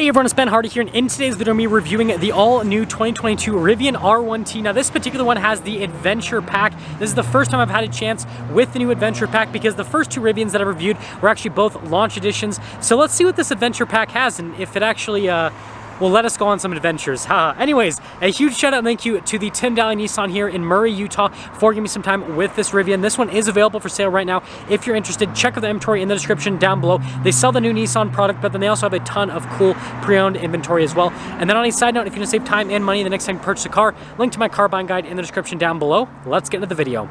Hey everyone, it's Ben Hardy here, and in today's video, me reviewing the all-new 2022 Rivian R1T. Now, this particular one has the Adventure Pack. This is the first time I've had a chance with the new Adventure Pack because the first two Rivians that I reviewed were actually both launch editions. So let's see what this Adventure Pack has and if it actually will let us go on some adventures. Anyways, a huge shout out and thank you to the Tim Daly Nissan here in Murray, Utah for giving me some time with this Rivian. This one is available for sale right now. If you're interested, check out the inventory in the description down below. They sell the new Nissan product, but then they also have a ton of cool pre-owned inventory as well. And then on a side note, if you want to save time and money the next time you purchase a car, link to my car buying guide in the description down below. Let's get into the video.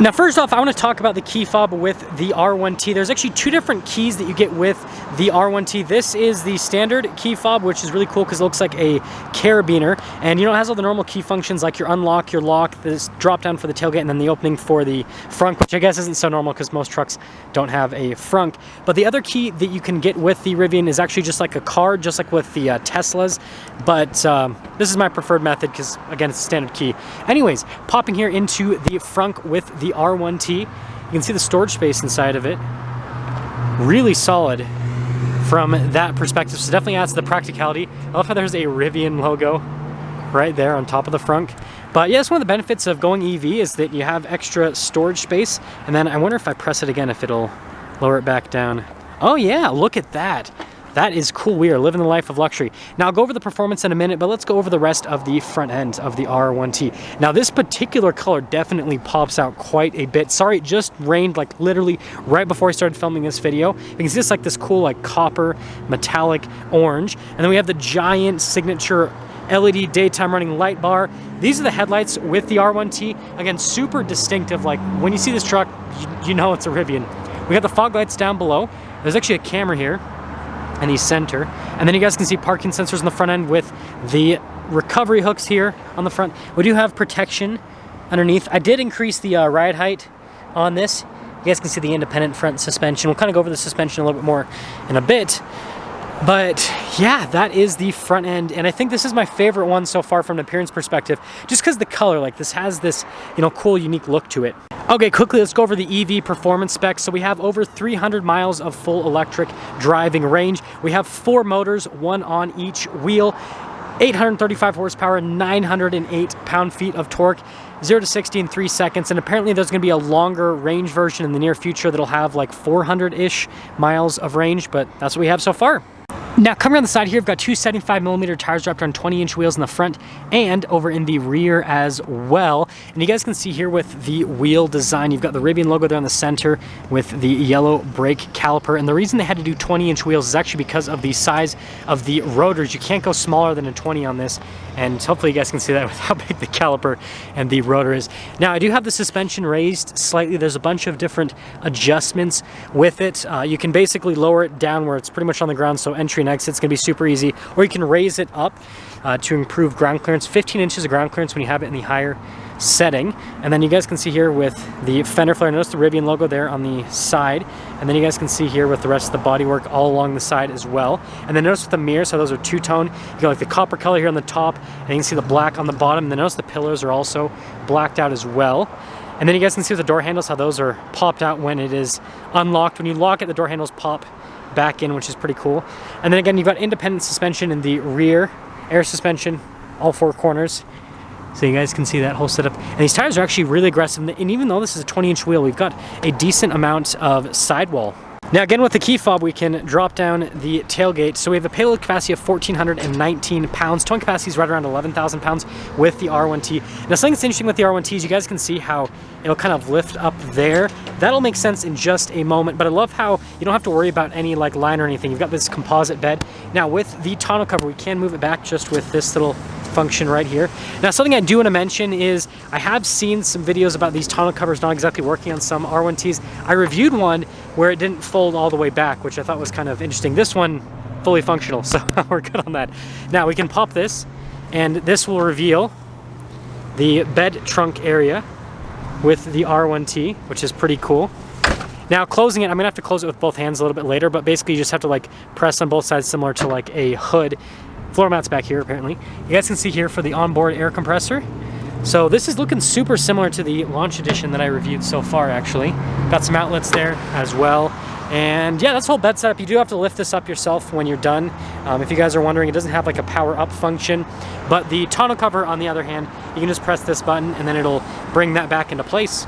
Now, first off, I want to talk about the key fob with the R1T. There's actually two different keys that you get with the R1T. This is the standard key fob, which is really cool because it looks like a carabiner. And you know, it has all the normal key functions like your unlock, your lock, this drop down for the tailgate, and then the opening for the frunk, which I guess isn't so normal because most trucks don't have a frunk. But the other key that you can get with the Rivian is actually just like a card, just like with the Teslas. But this is my preferred method because, again, it's a standard key. Anyways, popping here into the frunk with the R1T, you can see the storage space inside of it. Really solid from that perspective, so definitely adds to the practicality. I love how there's a Rivian logo right there on top of the frunk. But yeah, it's one of the benefits of going EV is that you have extra storage space. And then I wonder if I press it again, if it'll lower it back down. Oh yeah, look at that. That is cool. We are living the life of luxury. Now, I'll go over the performance in a minute, but let's go over the rest of the front end of the R1T. Now, this particular color definitely pops out quite a bit. Sorry, it just rained like literally right before I started filming this video. You can see it's like this cool like copper metallic orange. And then we have the giant signature LED daytime running light bar. These are the headlights with the R1T. Again, super distinctive. Like when you see this truck, you know it's a Rivian. We got the fog lights down below. There's actually a camera here in the center, and then you guys can see parking sensors on the front end with the recovery hooks here on the front. We do have protection underneath. I did increase the ride height on this. You guys can see the independent front suspension. We'll kind of go over the suspension a little bit more in a bit. But yeah, that is the front end, and I think this is my favorite one so far from an appearance perspective, just because the color, like this has this, you know, cool, unique look to it. Okay, quickly, let's go over the EV performance specs. So we have over 300 miles of full electric driving range. We have 4 motors, 1 on each wheel, 835 horsepower, 908 pound-feet of torque, 0 to 60 in 3 seconds, and apparently there's going to be a longer range version in the near future that'll have like 400-ish miles of range, but that's what we have so far. Now, coming around the side here, we've got 2 75mm tires wrapped on 20-inch wheels in the front and over in the rear as well. And you guys can see here with the wheel design, you've got the Rivian logo there in the center with the yellow brake caliper. And the reason they had to do 20-inch wheels is actually because of the size of the rotors. You can't go smaller than a 20 on this. And hopefully you guys can see that with how big the caliper and the rotor is. Now, I do have the suspension raised slightly. There's a bunch of different adjustments with it. You can basically lower it down where it's pretty much on the ground, so entry and exit's gonna be super easy, or you can raise it up to improve ground clearance. 15 inches of ground clearance when you have it in the higher setting. And then you guys can see here with the fender flare, notice the Rivian logo there on the side, and then you guys can see here with the rest of the bodywork all along the side as well. And then notice with the mirrors how those are two-tone. You got like the copper color here on the top, and you can see the black on the bottom. And then notice the pillars are also blacked out as well. And then you guys can see with the door handles how those are popped out when it is unlocked. When you lock it, the door handles pop back in, which is pretty cool. And then again, you've got independent suspension in the rear, air suspension, all 4 corners. So you guys can see that whole setup. And these tires are actually really aggressive. And even though this is a 20-inch wheel, we've got a decent amount of sidewall. Now again, with the key fob, we can drop down the tailgate. So we have a payload capacity of 1,419 pounds. Towing capacity is right around 11,000 pounds with the R1T. Now, something that's interesting with the R1T is you guys can see how it'll kind of lift up there. That'll make sense in just a moment, but I love how you don't have to worry about any like line or anything. You've got this composite bed. Now with the tonneau cover, we can move it back just with this little function right here. Now, something I do want to mention is I have seen some videos about these tonneau covers not exactly working on some R1Ts. I reviewed one where it didn't fold all the way back, which I thought was kind of interesting. This one, fully functional, so we're good on that. Now, we can pop this, and this will reveal the bed trunk area with the R1T, which is pretty cool. Now, closing it, I'm gonna have to close it with both hands a little bit later, but basically you just have to like press on both sides similar to like a hood. Floor mats back here, apparently. You guys can see here for the onboard air compressor, So this is looking super similar to the launch edition that I reviewed so far, actually. Got some outlets there as well. And yeah, that's the whole bed setup. You do have to lift this up yourself when you're done. If you guys are wondering, it doesn't have like a power up function, but the tonneau cover, on the other hand, you can just press this button and then it'll bring that back into place.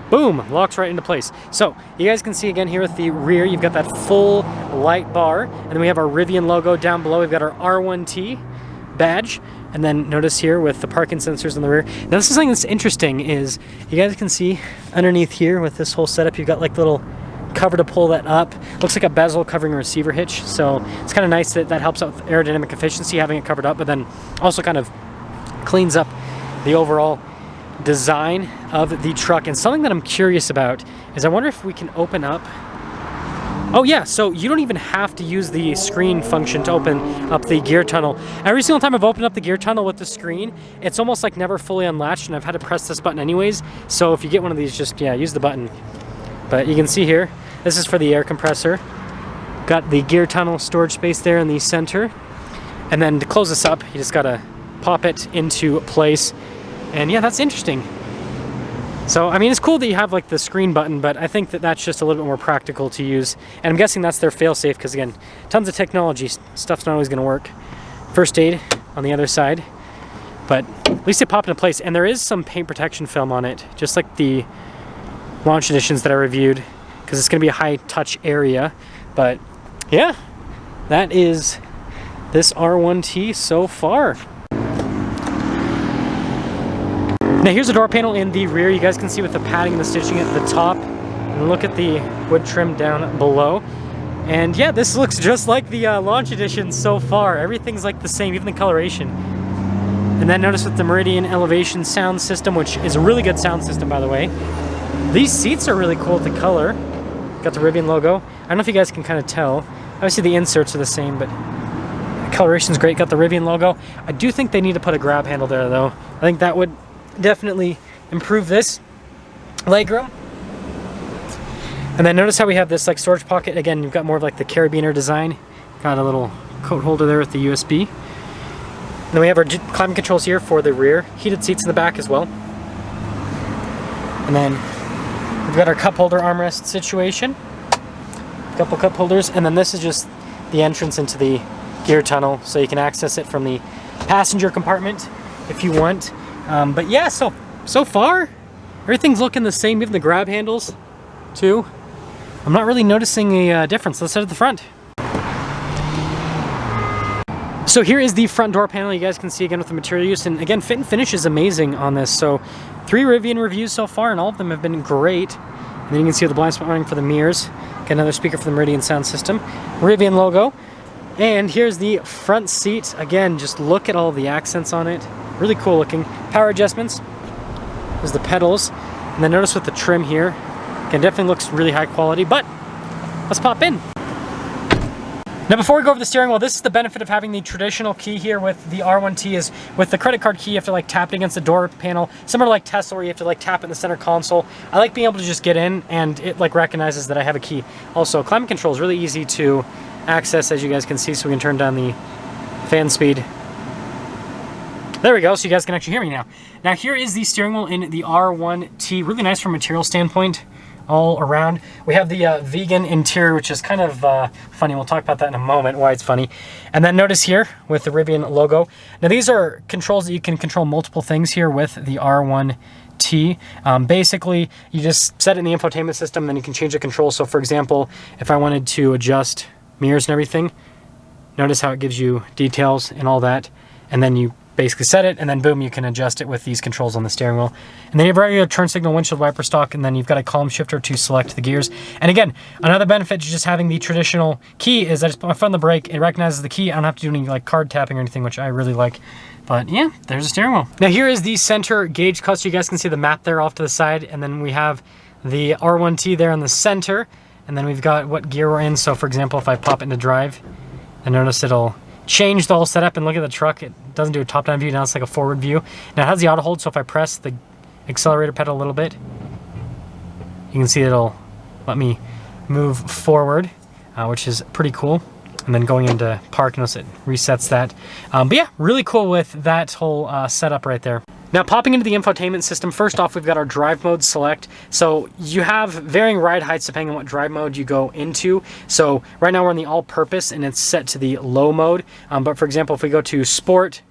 Boom, locks right into place. So you guys can see again here with the rear, you've got that full light bar, and then we have our Rivian logo down below. We've got our R1T badge, and then notice here with the parking sensors in the rear. Now this is something that's interesting is you guys can see underneath here with this whole setup, you've got like little cover to pull that up. Looks like a bezel covering a receiver hitch. So it's kind of nice that that helps out with aerodynamic efficiency, having it covered up, but then also kind of cleans up the overall design of the truck. And something that I'm curious about is I wonder if we can open up. Oh yeah, so you don't even have to use the screen function to open up the gear tunnel. Every single time I've opened up the gear tunnel with the screen, it's almost like never fully unlatched, and I've had to press this button anyways. So if you get one of these, just yeah, use the button. But you can see here, this is for the air compressor. Got the gear tunnel storage space there in the center. And then to close this up, you just gotta pop it into place. And yeah, that's interesting. So, I mean, it's cool that you have like the screen button, but I think that that's just a little bit more practical to use. And I'm guessing that's their fail-safe because, again, tons of technology. Stuff's not always going to work. First aid on the other side. But at least it popped into place. And there is some paint protection film on it, just like the launch editions that I reviewed, because it's going to be a high-touch area. But yeah, that is this R1T so far. Now here's the door panel in the rear. You guys can see with the padding and the stitching at the top. And look at the wood trim down below. And yeah, this looks just like the launch edition so far. Everything's like the same, even the coloration. And then notice with the Meridian elevation sound system, which is a really good sound system, by the way. These seats are really cool with the color. Got the Rivian logo. I don't know if you guys can kind of tell. Obviously the inserts are the same, but the coloration's great. Got the Rivian logo. I do think they need to put a grab handle there though. I think that would definitely improve this legroom. And then notice how we have this like storage pocket. Again, you've got more of like the carabiner design. Got a little coat holder there with the USB. And then we have our climate controls here for the rear. Heated seats in the back as well. And then we've got our cup holder armrest situation. A couple cup holders. And then this is just the entrance into the gear tunnel, so you can access it from the passenger compartment if you want. But yeah, so far, everything's looking the same, even the grab handles, too. I'm not really noticing a difference. Let's head to the front. So here is the front door panel. You guys can see again with the material use, and again, fit and finish is amazing on this. So 3 Rivian reviews so far, and all of them have been great. And then you can see the blind spot warning for the mirrors. Got another speaker for the Meridian sound system. Rivian logo. And here's the front seat. Again, just look at all the accents on it. Really cool looking. Power adjustments. There's the pedals. And then notice with the trim here. Again, definitely looks really high quality, but let's pop in. Now before we go over the steering wheel, this is the benefit of having the traditional key here with the R1T is with the credit card key, you have to like tap it against the door panel, similar to like Tesla where you have to like tap it in the center console. I like being able to just get in and it like recognizes that I have a key. Also, climate control is really easy to access, as you guys can see, so we can turn down the fan speed. There we go, so you guys can actually hear me now. Now here is the steering wheel in the R1T, really nice from a material standpoint. All around. We have the vegan interior, which is kind of funny. We'll talk about that in a moment, why it's funny. And then notice here with the Rivian logo. Now these are controls that you can control multiple things here with the R1T. Basically, you just set it in the infotainment system, then you can change the controls. So for example, if I wanted to adjust mirrors and everything, notice how it gives you details and all that. And then you basically set it, and then boom, you can adjust it with these controls on the steering wheel. And then you have regular turn signal, windshield wiper stalk, and then you've got a column shifter to select the gears. And again, another benefit to just having the traditional key is I just put my foot on the brake, it recognizes the key, I don't have to do any like card tapping or anything, which I really like. But yeah, there's the steering wheel. Now here is the center gauge cluster. You guys can see the map there off to the side, and then we have the R1T there in the center, and then we've got what gear we're in. So for example, if I pop it into drive, and notice it'll change the whole setup, and look at the truck, it doesn't do a top-down view, now it's like a forward view. Now it has the auto hold, so if I press the accelerator pedal a little bit, you can see it'll let me move forward, which is pretty cool. And and then going into park, notice it resets that. But yeah, really cool with that whole setup right there. Now popping into the infotainment system, first off we've got our drive mode select. So you have varying ride heights depending on what drive mode you go into. So right now we're in the all-purpose and it's set to the low mode. But for example, if we go to sport,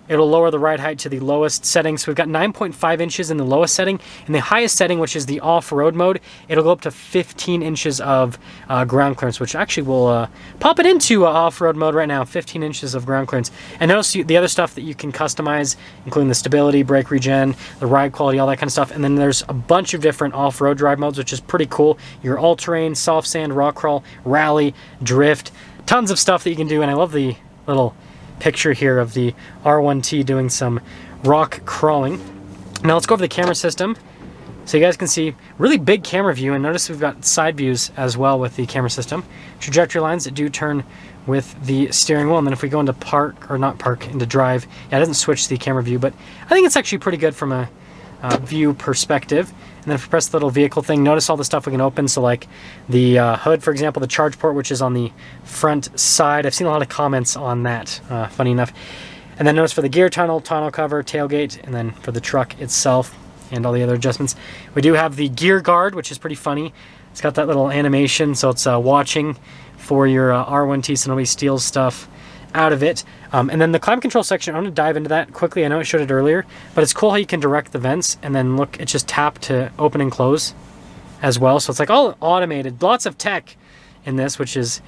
it'll lower the ride height to the lowest setting. So we've got 9.5 inches in the lowest setting. In the highest setting, which is the off-road mode, it'll go up to 15 inches of ground clearance, which actually will pop it into off-road mode right now, 15 inches of ground clearance. And notice the other stuff that you can customize, including the stability, brake regen, the ride quality, all that kind of stuff. And then there's a bunch of different off-road drive modes, which is pretty cool. Your all-terrain, soft sand, rock crawl, rally, drift, tons of stuff that you can do. And I love the little picture here of the R1T doing some rock crawling. Now let's go over the camera system so you guys can see really big camera view, and notice we've got side views as well with the camera system. Trajectory lines that do turn with the steering wheel, and then if we go into park, or not park, into drive, yeah, it doesn't switch the camera view, but I think it's actually pretty good from a view perspective. And then if we press the little vehicle thing, notice all the stuff we can open. So like the hood, for example, the charge port, which is on the front side. I've seen a lot of comments on that, funny enough. And then notice for the gear tunnel, tonneau cover, tailgate, and then for the truck itself and all the other adjustments. We do have the gear guard, which is pretty funny. It's got that little animation, so it's watching for your R1T so nobody steals stuff out of it. And then the climate control section, I'm going to dive into that quickly. I know I showed it earlier, but it's cool how you can direct the vents, and then look, it's just tap to open and close as well. So it's like all automated, lots of tech in this, which is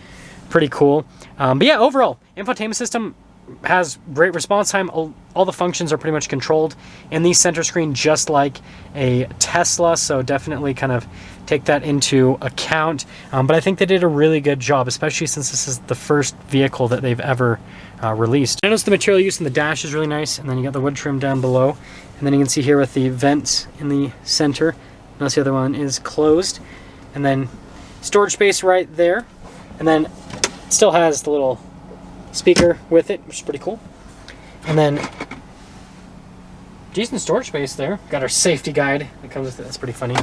pretty cool. But yeah, overall, infotainment system has great response time. All the functions are pretty much controlled in the center screen, just like a Tesla. So definitely kind of take that into account. But I think they did a really good job, especially since this is the first vehicle that they've ever released. Notice the material used in the dash is really nice, and then you got the wood trim down below. And then you can see here with the vents in the center. Notice the other one is closed. And then storage space right there. And then it still has the little speaker with it, which is pretty cool. And then decent storage space there. Got our safety guide that comes with it. That's pretty funny.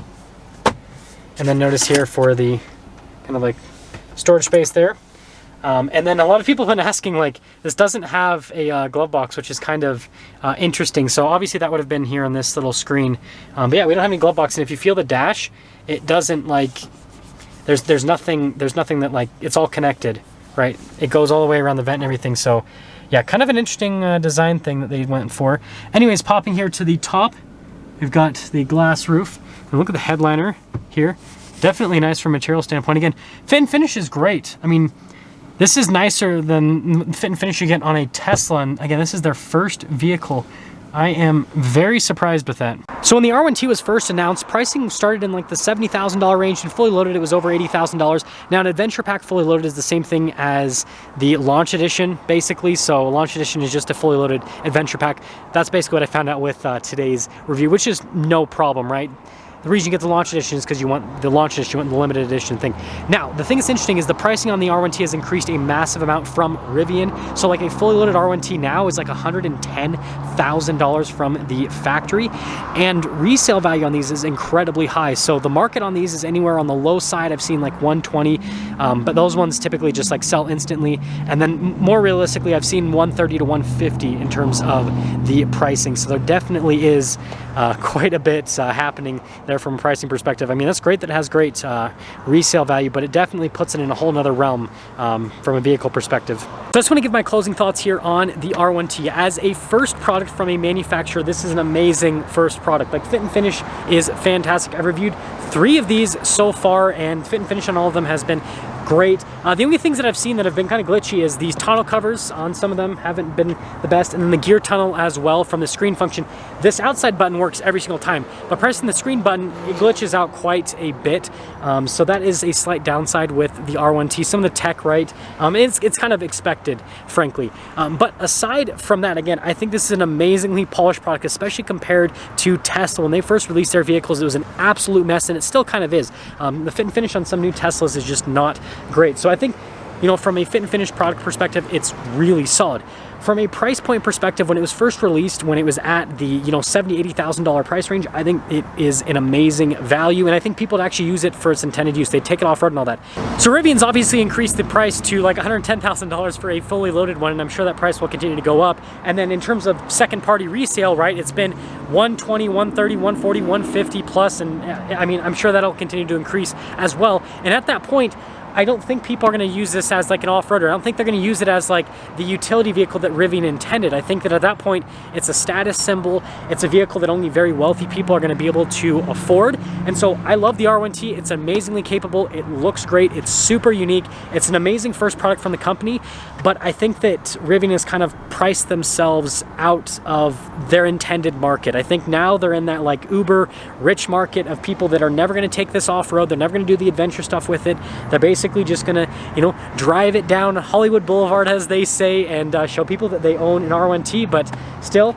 And then notice here for the kind of like storage space there. And then a lot of people have been asking, like, this doesn't have a glove box, which is kind of interesting. So obviously that would have been here on this little screen. But yeah, we don't have any glove box. And if you feel the dash, it doesn't like, there's nothing that like, it's all connected, right? It goes all the way around the vent and everything. So yeah, kind of an interesting design thing that they went for. Anyways, popping here to the top, we've got the glass roof. And look at the headliner here. Definitely nice from a material standpoint. Again, fit and finish is great. I mean, this is nicer than fit and finish you get on a Tesla. And again, this is their first vehicle. I am very surprised with that. So when the R1T was first announced, pricing started in like the $70,000 range, and fully loaded it was over $80,000. Now an adventure pack fully loaded is the same thing as the launch edition, basically. So launch edition is just a fully loaded adventure pack. That's basically what I found out with today's review, which is no problem, right? The reason you get the launch edition is because you want the launch edition, you want the limited edition thing. Now, the thing that's interesting is the pricing on the R1T has increased a massive amount from Rivian. So like a fully loaded R1T now is like $110,000 from the factory, and resale value on these is incredibly high. So the market on these is anywhere on the low side. I've seen like 120, but those ones typically just like sell instantly. And then more realistically, I've seen 130 to 150 in terms of the pricing. So there definitely is quite a bit happening there from a pricing perspective. I mean, that's great that it has great resale value, but it definitely puts it in a whole nother realm from a vehicle perspective. So I just want to give my closing thoughts here on the R1T. As a first product from a manufacturer, this is an amazing first product. Like, fit and finish is fantastic. I've reviewed 3 of these so far, and fit and finish on all of them has been great. The only things that I've seen that have been kind of glitchy is these tonneau covers on some of them haven't been the best, and then the gear tunnel as well from the screen function. This outside button works every single time, but pressing the screen button, it glitches out quite a bit. So that is a slight downside with the R1T. Some of the tech, right? It's kind of expected, frankly. But aside from that, again, I think this is an amazingly polished product, especially compared to Tesla. When they first released their vehicles, it was an absolute mess, and it still kind of is. The fit and finish on some new Teslas is just not great. So I think you know, from a fit and finish product perspective, it's really solid. From a price point perspective, when it was first released, when it was at the, you know, $70,000, $80,000 price range, I think it is an amazing value, and I think people would actually use it for its intended use. They'd take it off-road and all that. So Rivian's obviously increased the price to like $110,000 for a fully loaded one, and I'm sure that price will continue to go up. And then in terms of second-party resale, right, it's been $120, $130, $140, $150 plus, and I mean, I'm sure that'll continue to increase as well. And at that point, I don't think people are going to use this as like an off-roader. I don't think they're going to use it as like the utility vehicle that Rivian intended. I think that at that point, it's a status symbol. It's a vehicle that only very wealthy people are going to be able to afford. And so I love the R1T. It's amazingly capable. It looks great. It's super unique. It's an amazing first product from the company. But I think that Rivian has kind of priced themselves out of their intended market. I think now they're in that like uber rich market of people that are never going to take this off-road. They're never going to do the adventure stuff with it. They're basically just gonna, you know, drive it down Hollywood Boulevard, as they say, and show people that they own an R1T, but still,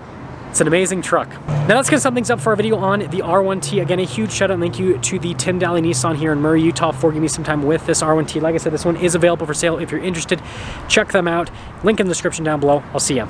it's an amazing truck. Now that's gonna sum things up for our video on the R1T. Again, a huge shout out and thank you to the Tim Daly Nissan here in Murray, Utah for giving me some time with this R1T. Like I said, this one is available for sale. If you're interested, check them out. Link in the description down below. I'll see ya.